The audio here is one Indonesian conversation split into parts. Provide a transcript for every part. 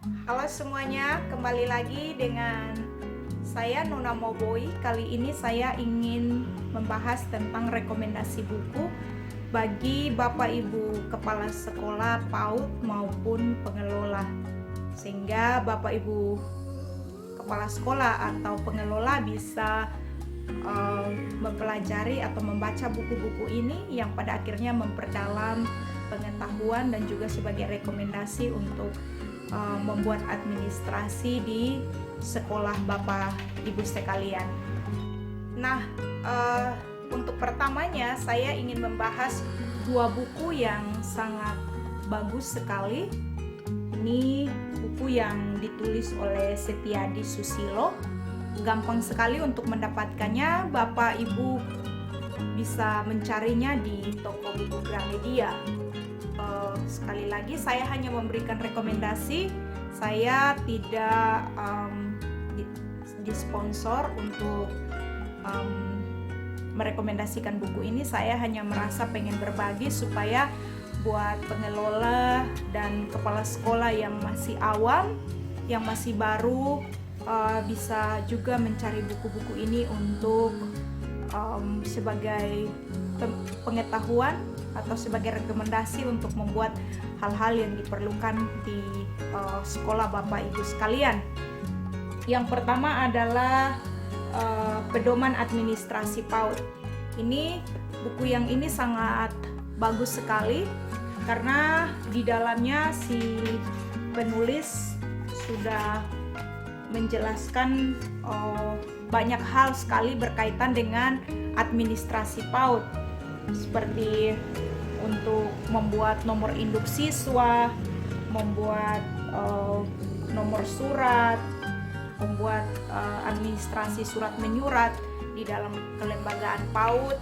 Halo semuanya, kembali lagi dengan saya Nona Moboy. Kali ini saya ingin membahas tentang rekomendasi buku bagi Bapak Ibu Kepala Sekolah PAUD maupun pengelola. Sehingga Bapak Ibu Kepala Sekolah atau pengelola bisa mempelajari atau membaca buku-buku ini yang pada akhirnya memperdalam pengetahuan dan juga sebagai rekomendasi untuk membuat administrasi di sekolah Bapak Ibu sekalian. Nah, untuk pertamanya saya ingin membahas dua buku yang sangat bagus sekali. Ini buku yang ditulis oleh Setiadi Susilo. Gampang sekali untuk mendapatkannya. Bapak Ibu bisa mencarinya di toko buku Gramedia. Sekali lagi saya hanya memberikan rekomendasi. Saya tidak disponsor untuk merekomendasikan buku ini. Saya hanya merasa pengen berbagi supaya buat pengelola dan kepala sekolah yang masih awam, yang masih baru, bisa juga mencari buku-buku ini untuk sebagai pengetahuan atau sebagai rekomendasi untuk membuat hal-hal yang diperlukan di sekolah Bapak Ibu sekalian. Yang pertama adalah Pedoman Administrasi PAUD. Ini buku yang ini sangat bagus sekali karena di dalamnya si penulis sudah menjelaskan banyak hal sekali berkaitan dengan administrasi PAUD, seperti untuk membuat nomor induk siswa, membuat nomor surat, membuat administrasi surat menyurat di dalam kelembagaan PAUD,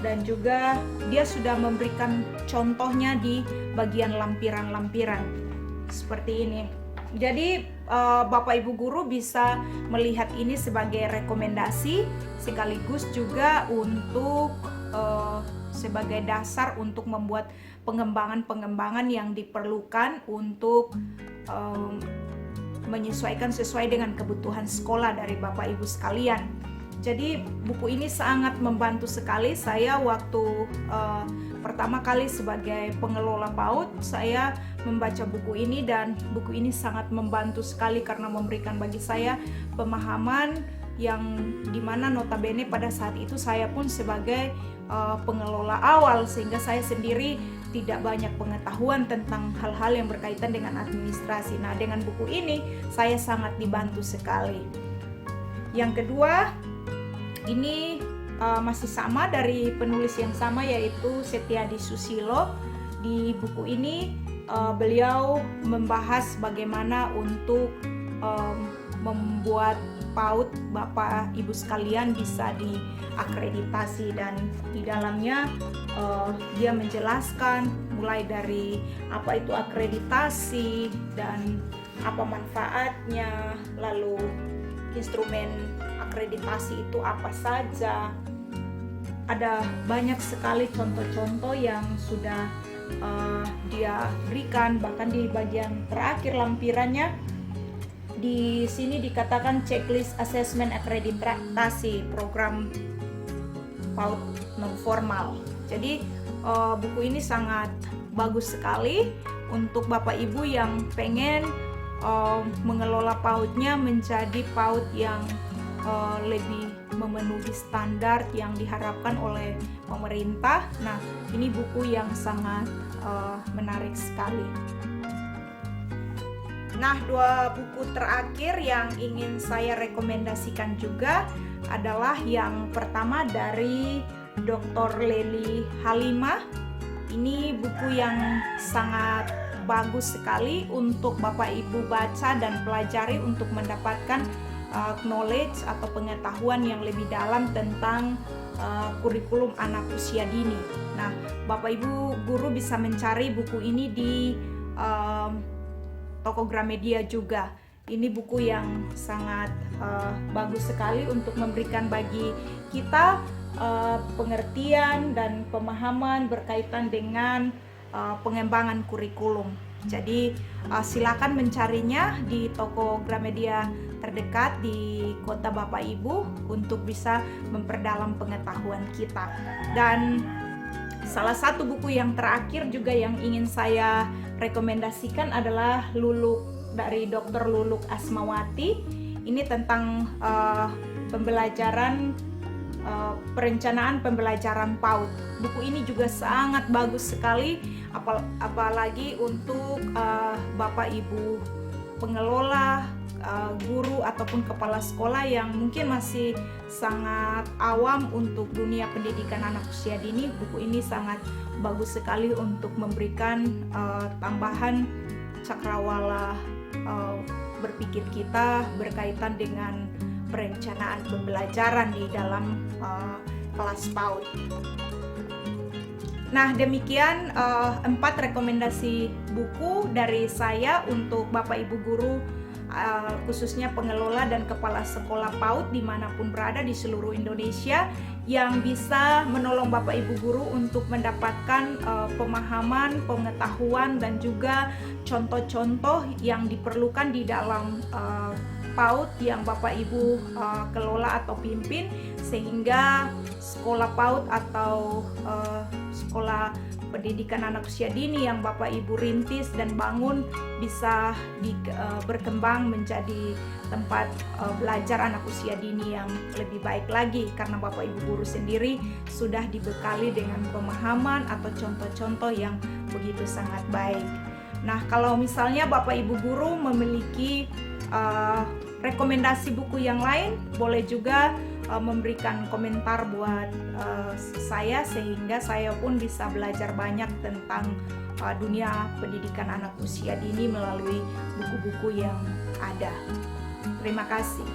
dan juga dia sudah memberikan contohnya di bagian lampiran-lampiran seperti ini. Jadi Bapak Ibu guru bisa melihat ini sebagai rekomendasi sekaligus juga untuk sebagai dasar untuk membuat pengembangan-pengembangan yang diperlukan untuk menyesuaikan sesuai dengan kebutuhan sekolah dari Bapak Ibu sekalian. Jadi buku ini sangat membantu sekali. Saya waktu pertama kali sebagai pengelola PAUD, saya membaca buku ini dan buku ini sangat membantu sekali karena memberikan bagi saya pemahaman yang dimana notabene pada saat itu saya pun sebagai pengelola awal, sehingga saya sendiri tidak banyak pengetahuan tentang hal-hal yang berkaitan dengan administrasi. Nah, dengan buku ini saya sangat dibantu sekali. Yang kedua, ini masih sama dari penulis yang sama, yaitu Setiadi Susilo. Di buku ini beliau membahas bagaimana untuk membuat PAUD Bapak Ibu sekalian bisa diakreditasi, dan di dalamnya dia menjelaskan mulai dari apa itu akreditasi dan apa manfaatnya, lalu instrumen akreditasi itu apa saja. Ada banyak sekali contoh-contoh yang sudah dia berikan, bahkan di bagian terakhir lampirannya di sini dikatakan checklist assessment akreditasi program PAUD non formal. Jadi buku ini sangat bagus sekali untuk Bapak Ibu yang pengen mengelola PAUD-nya menjadi PAUD yang lebih memenuhi standar yang diharapkan oleh pemerintah. Nah, ini buku yang sangat menarik sekali. Nah, dua buku terakhir yang ingin saya rekomendasikan juga adalah yang pertama dari Dr. Lely Halimah. Ini buku yang sangat bagus sekali untuk Bapak Ibu baca dan pelajari untuk mendapatkan knowledge atau pengetahuan yang lebih dalam tentang kurikulum anak usia dini. Nah, Bapak Ibu guru bisa mencari buku ini di toko Gramedia juga. Ini buku yang sangat bagus sekali untuk memberikan bagi kita pengertian dan pemahaman berkaitan dengan pengembangan kurikulum. Jadi silakan mencarinya di toko Gramedia terdekat di kota Bapak Ibu untuk bisa memperdalam pengetahuan kita. Dan salah satu buku yang terakhir juga yang ingin saya rekomendasikan adalah Luluk dari Dr. Luluk Asmawati. Ini tentang perencanaan pembelajaran PAUD. Buku ini juga sangat bagus sekali, apalagi untuk Bapak Ibu pengelola, guru ataupun kepala sekolah yang mungkin masih sangat awam untuk dunia pendidikan anak usia dini. Buku ini sangat bagus sekali untuk memberikan tambahan cakrawala berpikir kita berkaitan dengan perencanaan pembelajaran di dalam kelas PAUD. Nah, demikian 4 rekomendasi buku dari saya untuk Bapak Ibu guru, khususnya pengelola dan kepala sekolah PAUD dimanapun berada di seluruh Indonesia, yang bisa menolong Bapak Ibu guru untuk mendapatkan pemahaman, pengetahuan, dan juga contoh-contoh yang diperlukan di dalam PAUD yang Bapak Ibu kelola atau pimpin, sehingga sekolah PAUD atau sekolah pendidikan anak usia dini yang Bapak Ibu rintis dan bangun bisa berkembang menjadi tempat belajar anak usia dini yang lebih baik lagi, karena Bapak Ibu guru sendiri sudah dibekali dengan pemahaman atau contoh-contoh yang begitu sangat baik. Nah, kalau misalnya Bapak Ibu guru memiliki rekomendasi buku yang lain, boleh juga memberikan komentar buat saya, sehingga saya pun bisa belajar banyak tentang dunia pendidikan anak usia dini melalui buku-buku yang ada. Terima kasih.